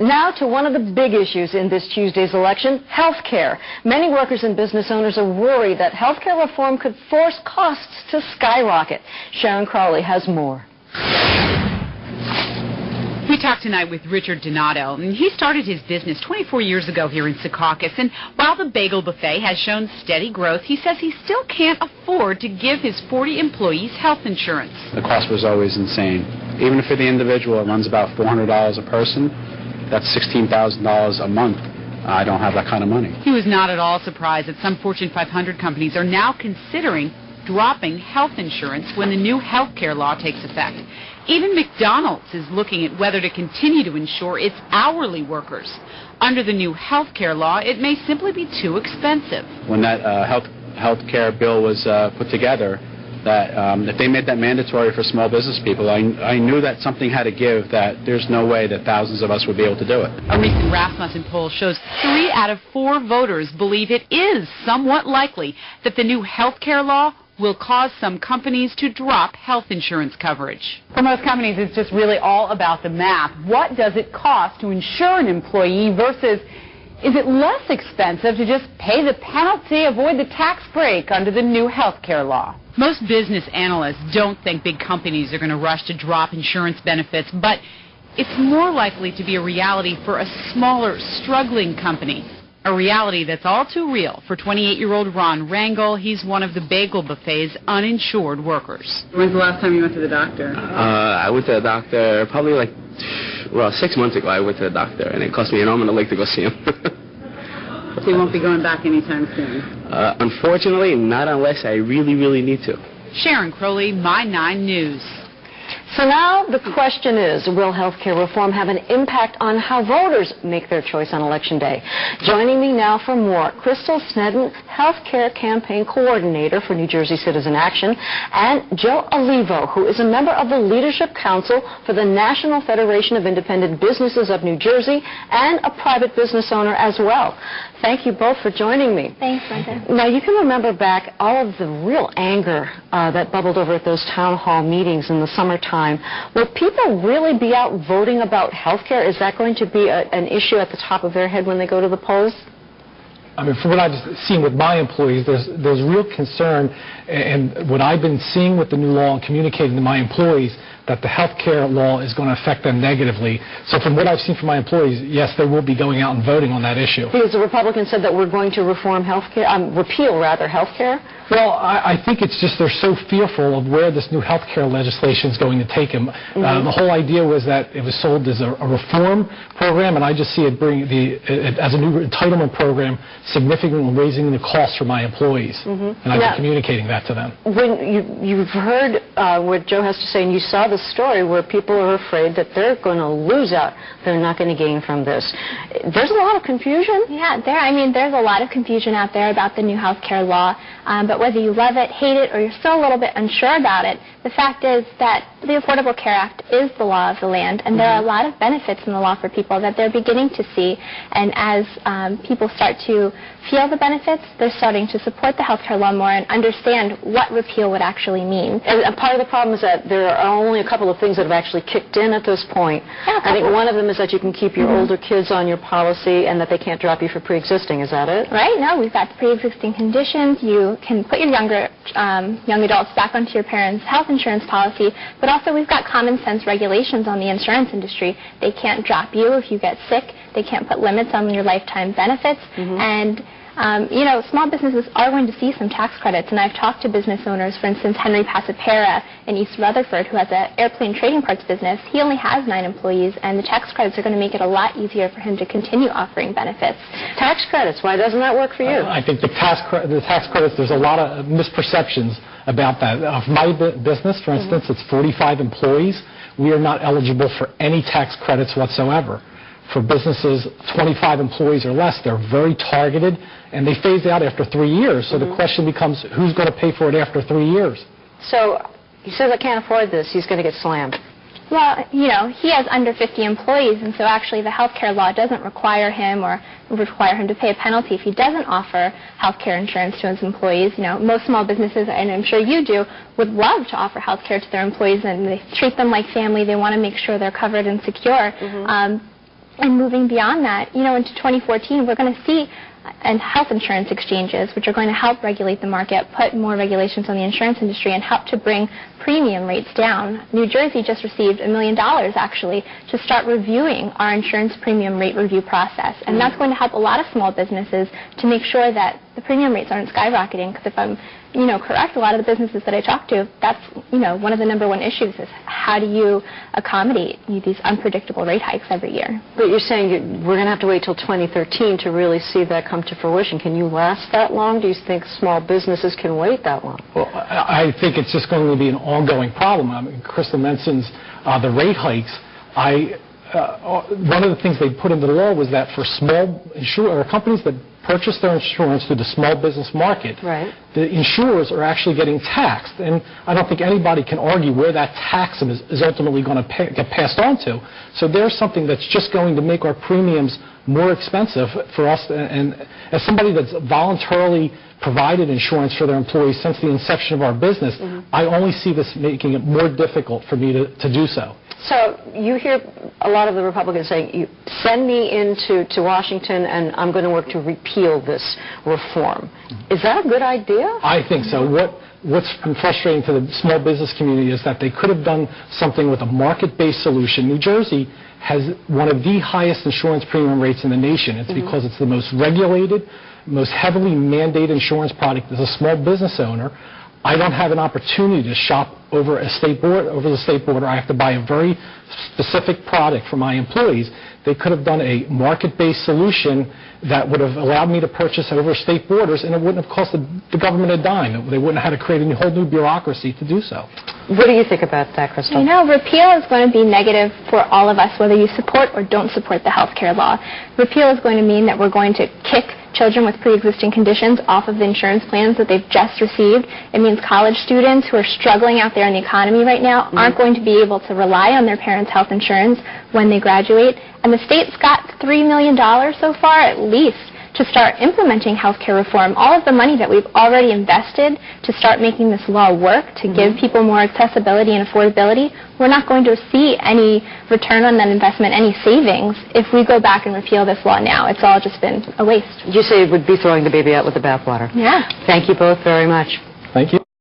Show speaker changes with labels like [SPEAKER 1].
[SPEAKER 1] Now to one of the big issues in this Tuesday's election, health care. Many workers and business owners are worried that health care reform could force costs to skyrocket. Sharon Crowley has more.
[SPEAKER 2] We talked tonight with Richard Donato, and he started his business 24 years ago here in Secaucus, and while the bagel buffet has shown steady growth, he says he still can't afford to give his 40 employees health insurance.
[SPEAKER 3] The cost was always insane. Even for the individual, it runs about $400 a person. That's $16,000 a month. I don't have that kind of money.
[SPEAKER 2] He was not at all surprised that some Fortune 500 companies are now considering dropping health insurance when the new health care law takes effect. Even McDonald's is looking at whether to continue to insure its hourly workers. Under the new health care law, it may simply be too expensive.
[SPEAKER 3] When that health care bill was put together, that if they made that mandatory for small business people, I knew that something had to give, that there's no way that thousands of us would be able to do it.
[SPEAKER 2] A recent Rasmussen poll shows 3 out of 4 voters believe it is somewhat likely that the new health care law will cause some companies to drop health insurance coverage. For most companies, it's just really all about the math. What does it cost to insure an employee versus is it less expensive to just pay the penalty, avoid the tax break under the new health care law? Most business analysts don't think big companies are going to rush to drop insurance benefits, but it's more likely to be a reality for a smaller, struggling company. A reality that's all too real for 28-year-old Ron Rangel. He's one of the bagel buffet's uninsured workers. When's the last time you went to the doctor?
[SPEAKER 4] I went to the doctor probably 6 months ago. I went to the doctor, and it cost me an arm and a leg to go see him.
[SPEAKER 2] So you won't be going back anytime soon?
[SPEAKER 4] Unfortunately, not unless I really, really need to.
[SPEAKER 2] Sharon Crowley, My 9 News.
[SPEAKER 1] So now the question is, will health care reform have an impact on how voters make their choice on Election Day? Joining me now for more, Crystal Snedden, Health Care Campaign Coordinator for New Jersey Citizen Action, and Joe Olivo, who is a member of the Leadership Council for the National Federation of Independent Businesses of New Jersey and a private business owner as well. Thank you both for joining me.
[SPEAKER 5] Thanks, Brenda.
[SPEAKER 1] Now, you can remember back all of the real anger that bubbled over at those town hall meetings in the summertime. Will people really be out voting about health care? Is that going to be an issue at the top of their head when they go to the polls?
[SPEAKER 6] I mean, from what I've seen with my employees, there's real concern, and what I've been seeing with the new law and communicating to my employees, that the health care law is going to affect them negatively. So from what I've seen from my employees, yes, they will be going out and voting on that issue.
[SPEAKER 1] Because the Republicans said that we're going to reform health care, repeal rather health care?
[SPEAKER 6] Well, I think it's just they're so fearful of where this new health care legislation is going to take them. The whole idea was that it was sold as a reform program, and I just see it as a new entitlement program, significantly raising the cost for my employees. And I've been communicating that to them. When
[SPEAKER 1] you've heard what Joe has to say, and you saw the story where people are afraid that they're going to lose out, they're not going to gain from this. There's a lot of confusion.
[SPEAKER 5] Yeah, there's a lot of confusion out there about the new health care law, but whether you love it, hate it, or you're still a little bit unsure about it, the fact is that the Affordable Care Act is the law of the land, and there are a lot of benefits in the law for people that they're beginning to see, and as people start to feel the benefits, they're starting to support the health care law more and understand what repeal would actually mean.
[SPEAKER 1] And part of the problem is that there are only a couple of things that have actually kicked in at this point. Yeah, I think one of them is that you can keep your older kids on your policy and that they can't drop you for pre-existing. Is that it?
[SPEAKER 5] Right. No, we've got pre-existing conditions. You can put your young adults back onto your parents' health insurance policy, but also we've got common sense regulations on the insurance industry. They can't drop you if you get sick. They can't put limits on your lifetime benefits. And small businesses are going to see some tax credits, and I've talked to business owners, for instance, Henry Passapera in East Rutherford, who has an airplane trading parts business. He only has 9 employees, and the tax credits are going to make it a lot easier for him to continue offering benefits.
[SPEAKER 1] Tax credits, why doesn't that work for you?
[SPEAKER 6] I think the tax credits, there's a lot of misperceptions about that. Of my business, for instance, it's 45 employees. We are not eligible for any tax credits whatsoever. For businesses 25 employees or less, they're very targeted, and they phase out after 3 years. So the question becomes, who's going to pay for it after 3 years?
[SPEAKER 1] So he says, I can't afford this. He's going to get slammed.
[SPEAKER 5] Well, he has under 50 employees, and so actually the health care law doesn't require him to pay a penalty if he doesn't offer health care insurance to his employees. Most small businesses, and I'm sure you do, would love to offer health care to their employees, and they treat them like family. They want to make sure they're covered and secure. And moving beyond that, into 2014, we're going to see health insurance exchanges, which are going to help regulate the market, put more regulations on the insurance industry, and help to bring premium rates down. New Jersey just received $1 million, actually, to start reviewing our insurance premium rate review process. And that's going to help a lot of small businesses to make sure that the premium rates aren't skyrocketing. Because if I'm correct, a lot of the businesses that I talk to, that's, one of the number one issues is how do you accommodate these unpredictable rate hikes every year.
[SPEAKER 1] But you're saying we're going to have to wait till 2013 to really see that come to fruition. Can you last that long? Do you think small businesses can wait that long?
[SPEAKER 6] Well, I think it's just going to be an ongoing problem. I mean, Crystal mentions the rate hikes. One of the things they put into the law was that for small companies that purchase their insurance through the small business market,
[SPEAKER 1] right,
[SPEAKER 6] the insurers are actually getting taxed. And I don't think anybody can argue where that tax is ultimately going to get passed on to. So there's something that's just going to make our premiums more expensive for us. And as somebody that's voluntarily provided insurance for their employees since the inception of our business, I only see this making it more difficult for me to do so.
[SPEAKER 1] So you hear a lot of the Republicans saying, you send me into Washington and I'm going to work to repeal this reform. Is that a good idea?
[SPEAKER 6] I think so. What's been frustrating to the small business community is that they could have done something with a market-based solution. New Jersey has one of the highest insurance premium rates in the nation. It's because it's the most regulated, most heavily mandated insurance product. As a small business owner, I don't have an opportunity to shop over the state border. I have to buy a very specific product for my employees. They could have done a market-based solution that would have allowed me to purchase over state borders, and it wouldn't have cost the government a dime. They wouldn't have had to create a whole new bureaucracy to do so.
[SPEAKER 1] What do you think about that, Crystal?
[SPEAKER 5] Repeal is going to be negative for all of us, whether you support or don't support the health care law. Repeal is going to mean that we're going to kick children with pre-existing conditions off of the insurance plans that they've just received. It means college students who are struggling out there in the economy right now aren't going to be able to rely on their parents' health insurance when they graduate. And the state's got $3 million so far, at least, to start implementing health care reform. All of the money that we've already invested to start making this law work, to give people more accessibility and affordability, we're not going to see any return on that investment, any savings, if we go back and repeal this law now. It's all just been a waste.
[SPEAKER 1] You say it would be throwing the baby out with the bathwater.
[SPEAKER 5] Yeah.
[SPEAKER 1] Thank you both very much.
[SPEAKER 6] Thank you.